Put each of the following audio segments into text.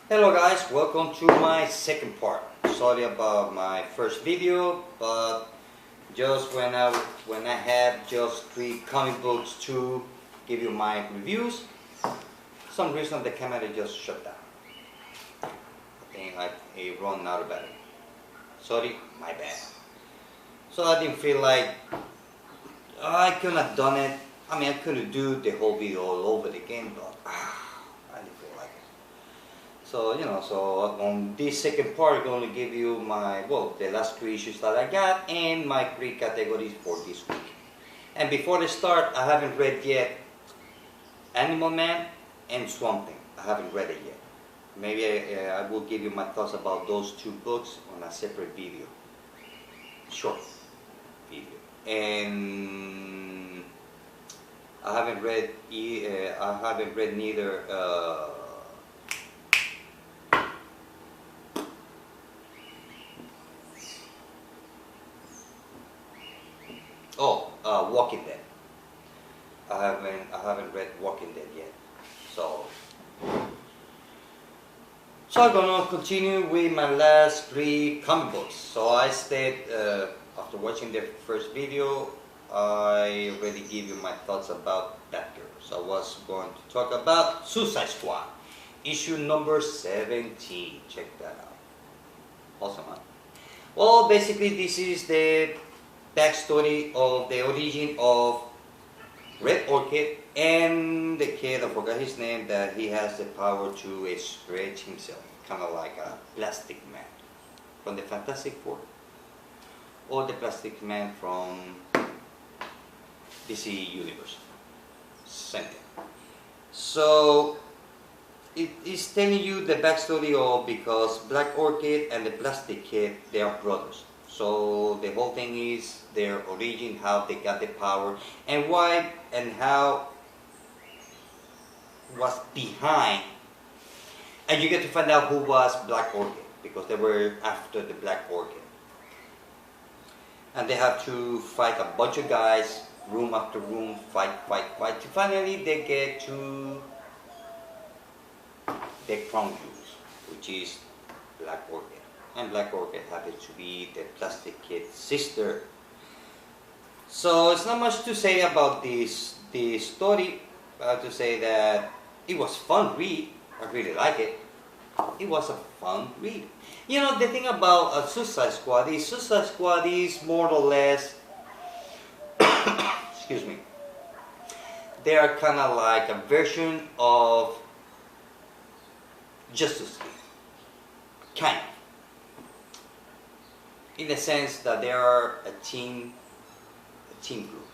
Hello guys, welcome to my second part. Sorry about my first video, but just when I had just 3 comic books to give you my reviews, for some reason the camera just shut down. I think it run out of battery. Sorry, my bad. So I didn't feel like I could have done it. I mean, I could do the whole video all over again, but I didn't feel like it. So, so on this second part, I'm going to give you the last 3 issues that I got and my 3 categories for this week. And before I start, I haven't read yet Animal Man and Swamp Thing. I haven't read it yet. Maybe I will give you my thoughts about those 2 books on a separate video. Short video. And I haven't read neither Walking Dead. I haven't read Walking Dead yet. So I'm gonna continue with my last 3 comic books. So I said after watching the first video, I already gave you my thoughts about Batgirl. So I was going to talk about Suicide Squad, issue number 17. Check that out. Awesome, huh? Well, basically this is the backstory of the origin of Red Orchid and the kid, I forgot his name, that he has the power to stretch himself, kind of like a Plastic Man from the Fantastic Four, or the Plastic Man from DC Universe. Same thing. So it is telling you the backstory of, because Black Orchid and the Plastic Kid, they are brothers. So the whole thing is their origin, how they got the power, and why and how was behind. And you get to find out who was Black Orchid, because they were after the Black Orchid. And they have to fight a bunch of guys, room after room, fight, till finally they get to the Crown Jewels, which is Black Orchid. And Black Orchid happens to be the Plastic Kid's sister. So it's not much to say about this story. I have to say that it was fun read. I really like it. It was a fun read. You know, the thing about Suicide Squad is more or less, excuse me, they are kind of like a version of Justice League. Kind of. In the sense that they are a team group.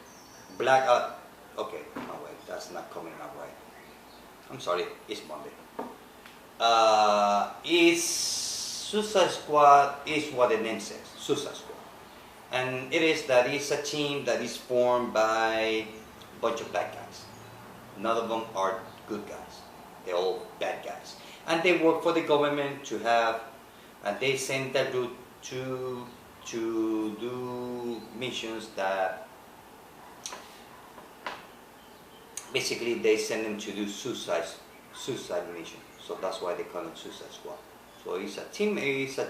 Okay, no wait, that's not coming out right. I'm sorry, it's Monday. Suicide Squad is what the name says, Suicide Squad. And it's a team that is formed by a bunch of bad guys. None of them are good guys. They're all bad guys. And they work for the government and they send that group to do missions that basically they send them to do suicide mission. So that's why they call it Suicide Squad. So it's a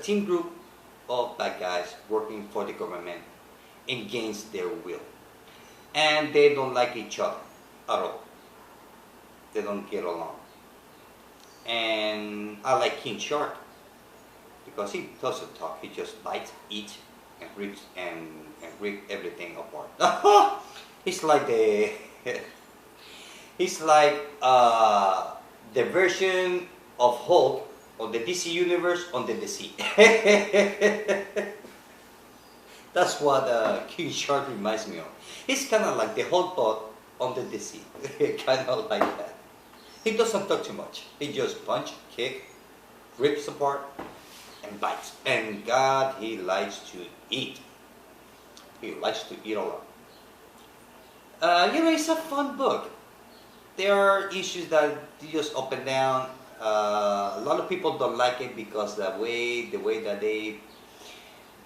team group of bad guys working for the government against their will. And they don't like each other at all. They don't get along. And I like King Shark, because he doesn't talk, he just bites, eats, and rips everything apart. He's like the version of Hulk of the DC Universe on the DC. That's what King Shark reminds me of. He's kind of like the Hulk bot on the DC. Kind of like that. He doesn't talk too much. He just punch, kick, rips apart, and bites. And God, he likes to eat. He likes to eat a lot. It's a fun book. There are issues that just up and down. A lot of people don't like it because the way that they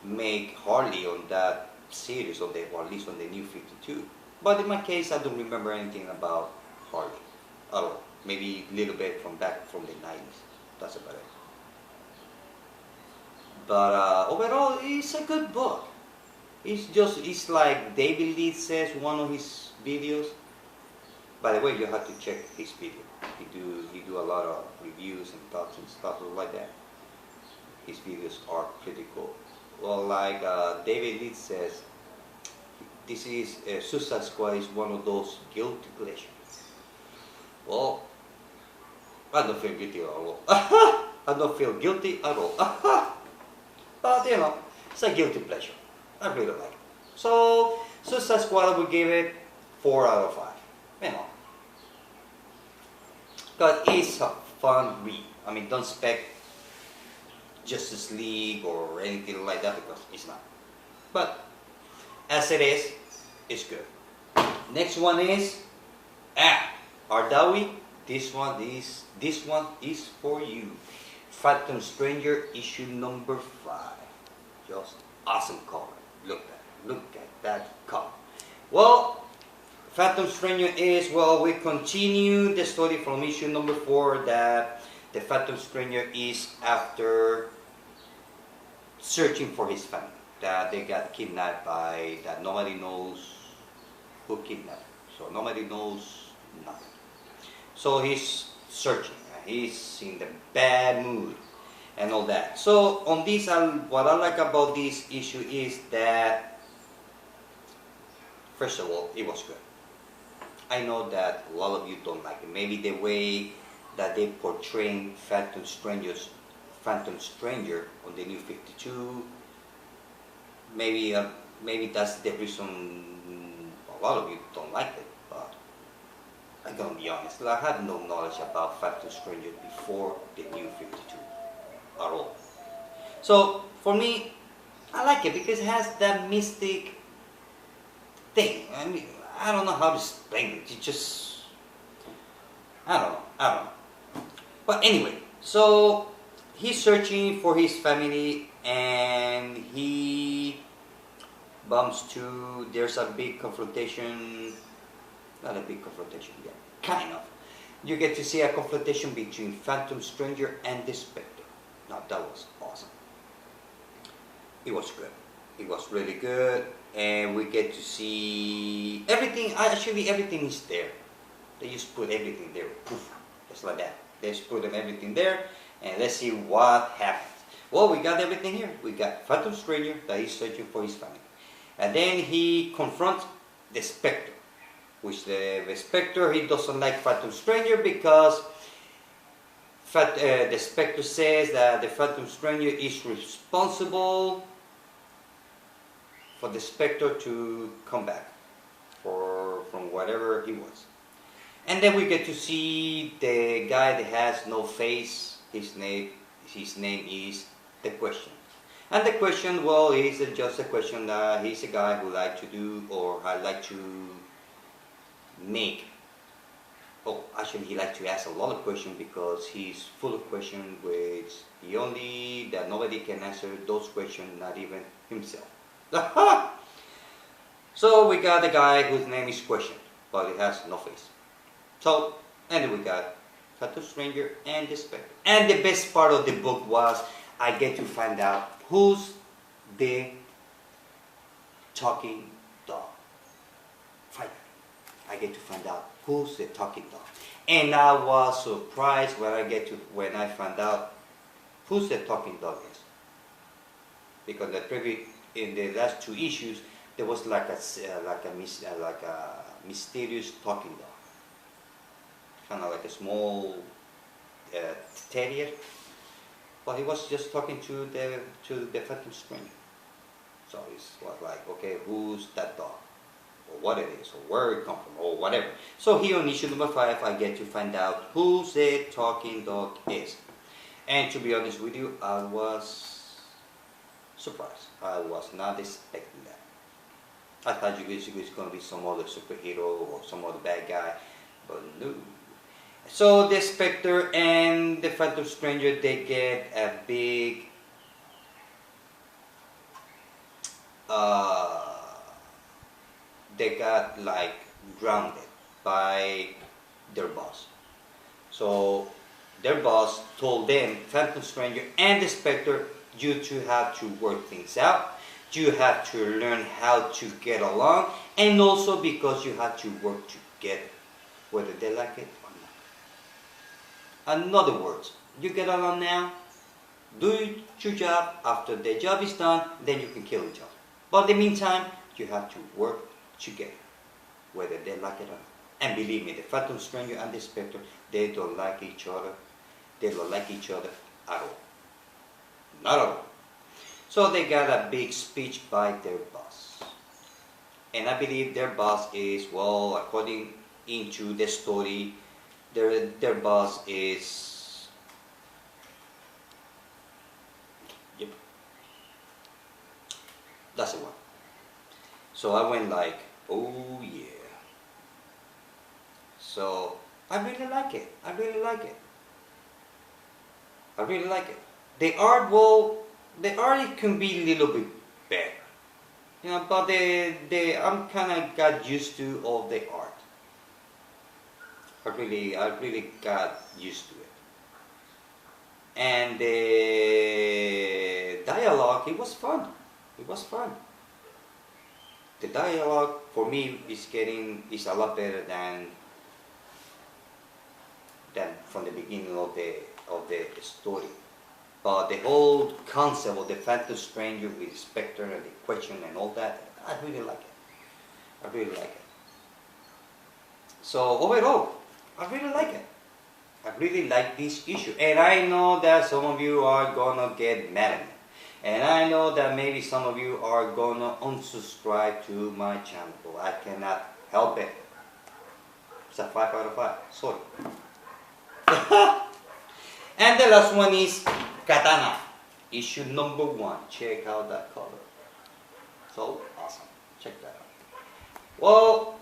make Harley on that series, or at least on the New 52. But in my case, I don't remember anything about Harley at all. Maybe a little bit from back from the 90s. That's about it. But overall, it's a good book. It's like David Lee says one of his videos. By the way, you have to check his video. He do a lot of reviews and thoughts and stuff like that. His videos are pretty cool. Well, like David Lee says, this is Suicide Squad is one of those guilty pleasures. Well, I don't feel guilty at all. I don't feel guilty at all. But you know, it's a guilty pleasure. I really like it. So Suicide Squad, we give it 4 out of 5. You know, because it's a fun read. I mean, don't expect Justice League or anything like that because it's not. But as it is, it's good. Next one is Ardawi. This one is for you. Phantom Stranger issue number 5. Just awesome cover. Look at that cover. Well, Phantom Stranger is, well, we continue the story from issue number 4 that the Phantom Stranger is after searching for his family. That they got kidnapped by, that nobody knows who kidnapped them. So nobody knows nothing. So he's searching. He's in the bad mood and all that. So on this, what I like about this issue is that, first of all, it was good. I know that a lot of you don't like it. Maybe the way that they portray Phantom Stranger on the New 52. Maybe that's the reason a lot of you don't like it. But I'm gonna be honest. I had no knowledge about Phantom Stranger before the New 52 at all. So for me, I like it because it has that mystic thing. I mean, I don't know how to explain it. It just, I don't know. But anyway, so he's searching for his family and he bumps to, there's a big confrontation, not a big confrontation, yeah, kind of. You get to see a confrontation between Phantom Stranger and the Spectre. Now that was awesome. It was good. It was really good. And we get to see everything. Actually, everything is there. They just put everything there, poof, just like that. They just put everything there, and let's see what happens. Well, we got everything here. We got Phantom Stranger that is searching for his family, and then he confronts the Spectre, which the Spectre, he doesn't like Phantom Stranger because the Spectre says that the Phantom Stranger is responsible for the Spectre to come back from whatever he was. And then we get to see the guy that has no face. His name is The Question. And The Question, well, is just a question that he's a guy who like to do, or I like to make. Oh, actually he likes to ask a lot of questions because he's full of questions which that nobody can answer those questions, not even himself. So we got the guy whose name is Question, but he has no face. So, and then we got Phantom Stranger and the Spectre. And the best part of the book was I get to find out who's the talking dog. Finally, I get to find out who's the talking dog. And I was surprised when I found out who's the talking dog is. Because in the last 2 issues, there was like a mysterious talking dog, kind of like a small terrier, but he was just talking to the Phantom Stranger. So it was like, okay, who's that dog, or what it is, or where it comes from, or whatever. So here on issue number 5, I get to find out who the talking dog is. And to be honest with you, I was surprised. I was not expecting that. I thought it was going to be some other superhero or some other bad guy, but no. So the Spectre and the Phantom Stranger, they get a big they got like grounded by their boss. So their boss told them, Phantom Stranger and the Spectre, you two have to work things out. You have to learn how to get along, and also because you have to work together, whether they like it or not. In other words, you get along now, do your job. After the job is done, then you can kill each other. But in the meantime, you have to work together, whether they like it or not. And believe me, the Phantom Stranger and the Spectre, they don't like each other. They don't like each other at all. Not at all. So they got a big speech by their boss. And I believe their boss is, well, according into the story, their boss is, yep, that's the one. So I went like, oh yeah. So I really like it. I really like it. I really like it. The art, well, the art it can be a little bit better, you know, but I'm kind of got used to all the art. I really got used to it. And the dialogue, it was fun. It was fun. The dialogue for me is a lot better than from the beginning of the story. But the whole concept of the Phantom Stranger with Spectre and the question and all that, I really like it. I really like it. So overall, I really like it. I really like this issue. And I know that some of you are gonna get mad at me. And I know that maybe some of you are gonna unsubscribe to my channel. But I cannot help it. It's a 5 out of 5. Sorry. And the last one is Katana, issue number 1. Check out that cover. So awesome. Check that out. Well,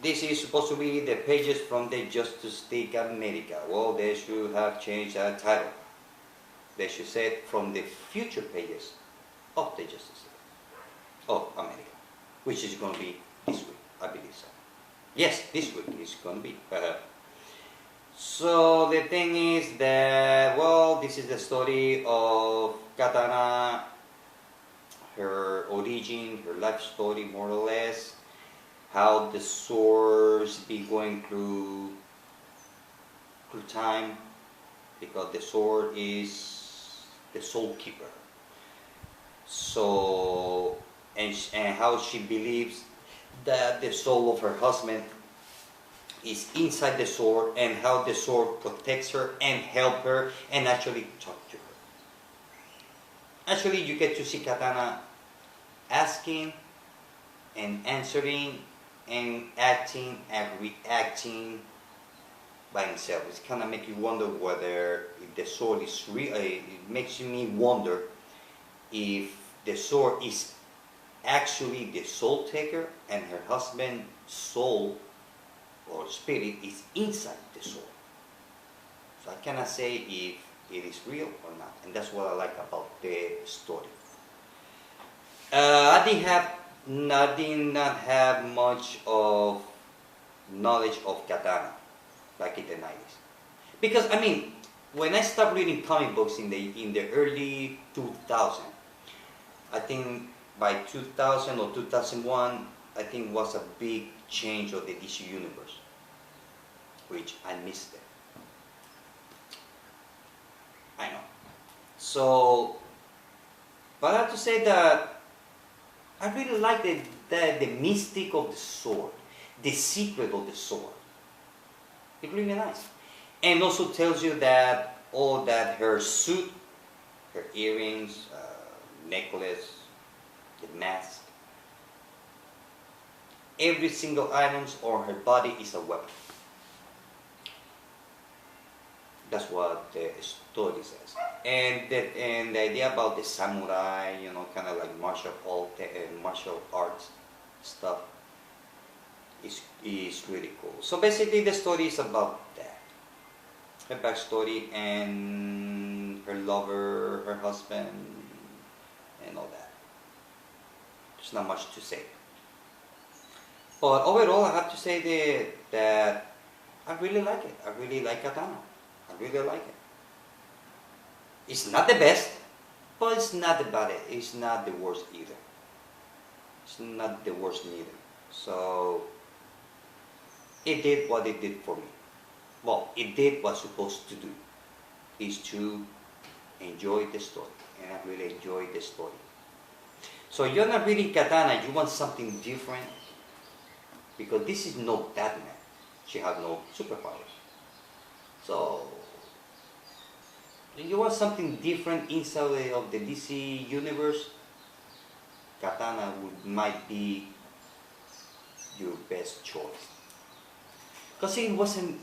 this is supposed to be the pages from the Justice League America. Well, they should have changed that title. They should say it from the future pages of the Justice League of America, which is going to be this week, I believe so. Yes, this week is going to be. So the thing is that, well, this is the story of Katana, her origin, her life story more or less, how the swords be going through time, because the sword is the soul keeper. So, and how she believes that the soul of her husband is inside the sword, and how the sword protects her and help her and actually talk to her. Actually, you get to see Katana asking and answering and acting and reacting by himself. It's kind of make you wonder whether if the sword is real. It makes me wonder if the sword is actually the soul taker and her husband's soul or spirit is inside the soul. So I cannot say if it is real or not, and that's what I like about the story. I did not have much of knowledge of Katana back in the 90s, because I mean, when I started reading comic books in the early 2000s, I think by 2000 or 2001, I think was a big change of the DC universe, which I missed it. I know. So, but I have to say that I really like the mystic of the sword, the secret of the sword. It's really nice. And also tells you that all that her suit, her earrings, necklace, the mask, every single item on her body is a weapon. That's what the story says. And the idea about the samurai, you know, kind of like martial arts stuff is really cool. So basically the story is about that. Her backstory and her lover, her husband, and all that. There's not much to say. But overall, I have to say that I really like it. I really like katana. I really like it. It's not the best, but it's not the bad. It's not the worst either. It's not the worst neither. So it did what it did for me. Well, it did what's supposed to do, is to enjoy the story, and I really enjoyed the story. So you're not reading katana. You want something different, because this is no Batman. She has no superpowers. So you want something different inside of the DC universe, katana might be your best choice. Because it wasn't,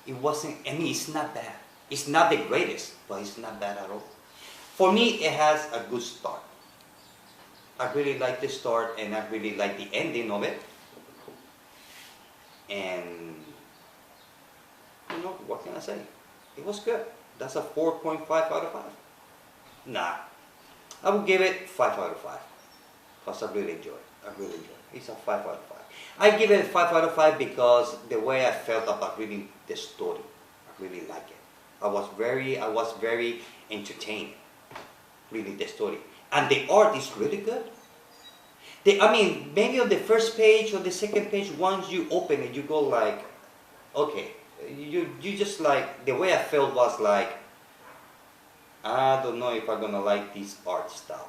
I mean, it's not bad. It's not the greatest, but it's not bad at all. For me, it has a good start. I really like the start, and I really like the ending of it. And, you know, what can I say? It was good. That's a 4.5 out of 5. Nah, I would give it 5 out of 5. Because I really enjoy it. I really enjoy it. It's a 5 out of 5. I give it a 5 out of 5 because the way I felt about reading the story, I really like it. I was very entertained reading the story. And the art is really good. I mean, maybe on the first page or the second page, once you open it, you go like, okay. You just like, the way I felt was like, I don't know if I'm gonna like this art style.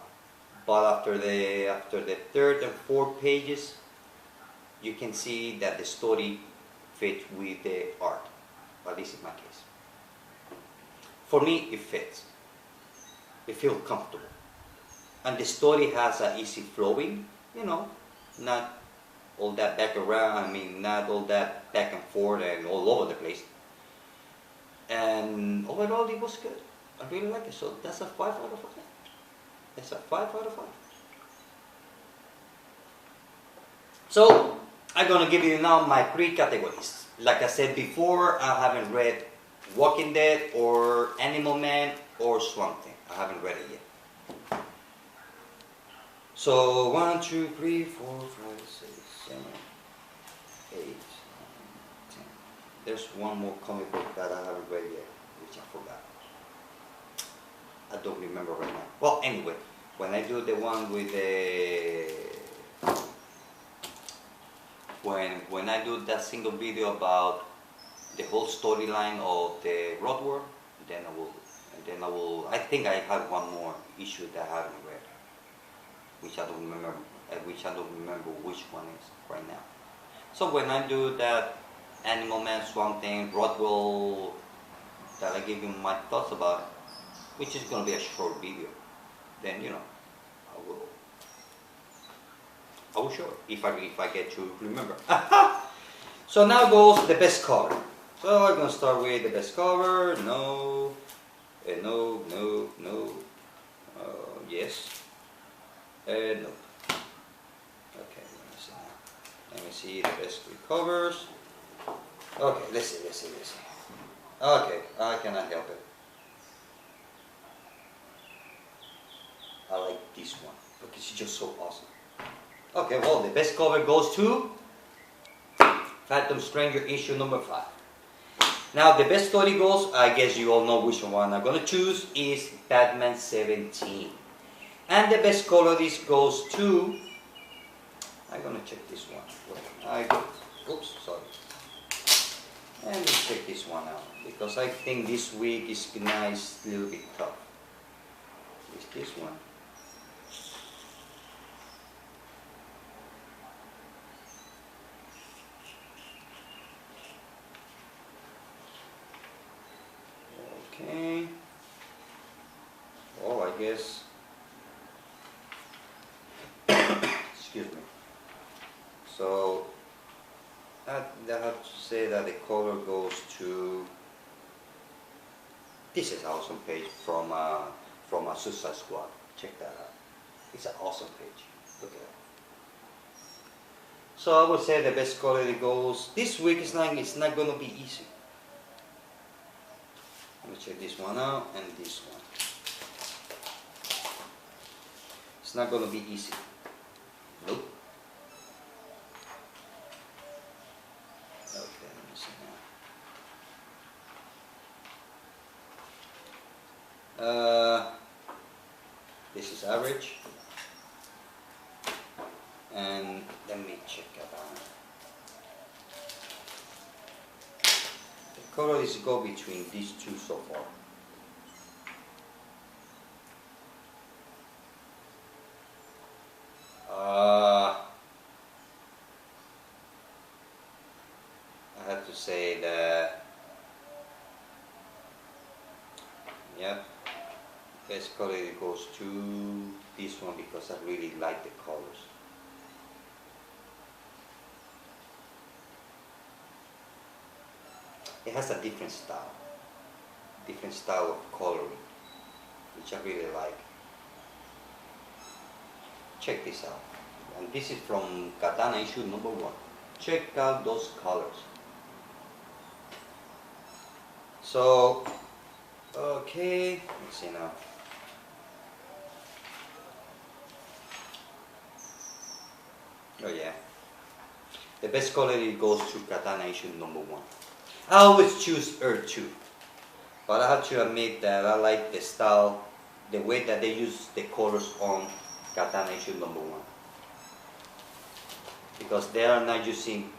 But after the third and fourth pages, you can see that the story fits with the art. But this is my case. For me, it fits. It feels comfortable. And the story has an easy flowing, you know, not all that back around, I mean, not all that back and forth and all over the place. And overall, it was good. I really like it. So that's a 5 out of 5. That's a 5 out of 5. So I'm gonna give you now my 3 categories. Like I said before, I haven't read Walking Dead or Animal Man or Swamp Thing. I haven't read it yet. So 1, 2, 3, 4, 5, 6, 7, 8, 9, 10. There's one more comic book that I haven't read yet, which I forgot. I don't remember right now. Well, anyway, when I do the one with the when I do that single video about the whole storyline of the Road War, then I will. I think I have one more issue that I haven't read, which I don't remember. Which one is right now. So when I do that Animal Man, Swamp Thing, Rodwell, that I give you my thoughts about it, which is going to be a short video, then you know, I will show it if I get to remember. So now goes the best cover. So I'm going to start with the best cover. No, yes, no. Okay, let me see the best 3 covers. Okay, let's see. Okay, I cannot help it. I like this one because it's just so awesome. Okay, well, the best cover goes to Phantom Stranger issue number 5. Now, the best story goes, I guess you all know which one I'm going to choose, is Batman 17. And the best color this goes to, I'm going to check this one. Oops, sorry. Let me check this one out, because I think this week is nice, a little bit tough. Is this one? Okay. Oh, I guess. Excuse me. So I have to say that the color goes to. This is an awesome page from a Suicide Squad. Check that out. It's an awesome page. Look at that. So I would say the best color that goes this week is like it's not gonna be easy. Let me check this one out and this one. It's not gonna be easy. Nope. Okay, let me see now. This is average. And let me check Katana. The color is go between these two so far. I have to say that, yep, best color it goes to this one because I really like the colors. It has a different style of coloring, which I really like. Check this out, and this is from Katana issue number 1. Check out those colors. So, okay, let's see now. Oh yeah, the best color it goes to Katana issue number 1. I always choose Earth 2, but I have to admit that I like the style, the way that they use the colors on Katana issue number 1, because they are not using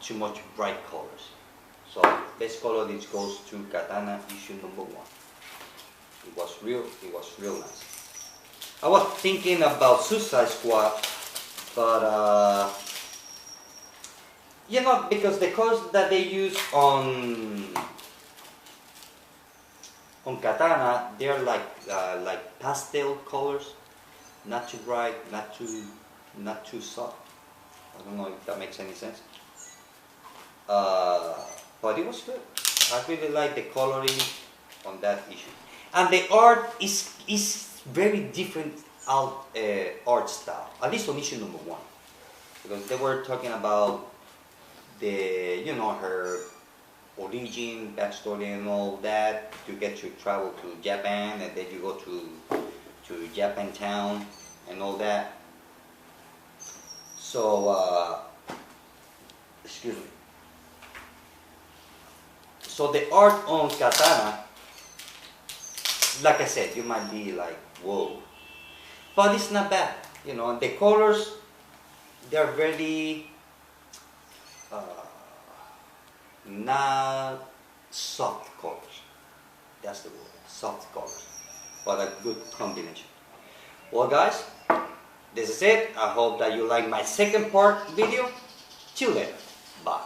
too much bright colors. So best color this goes to Katana issue number 1. It was real nice. I was thinking about Suicide Squad, but you know, because the colors that they use on Katana, they're like pastel colors, not too bright, not too soft. I don't know if that makes any sense. But it was good. I really like the coloring on that issue, and the art is very different art style. At least on issue number 1, because they were talking about the, you know, her origin, backstory, and all that to get to travel to Japan, and then you go to Japantown and all that. So excuse me. So the art on Katana, like I said, you might be like, whoa, but it's not bad, you know. The colors, they're very not soft colors. That's the word, soft colors, but a good combination. Well, guys, this is it. I hope that you like my second part video. Till then, bye.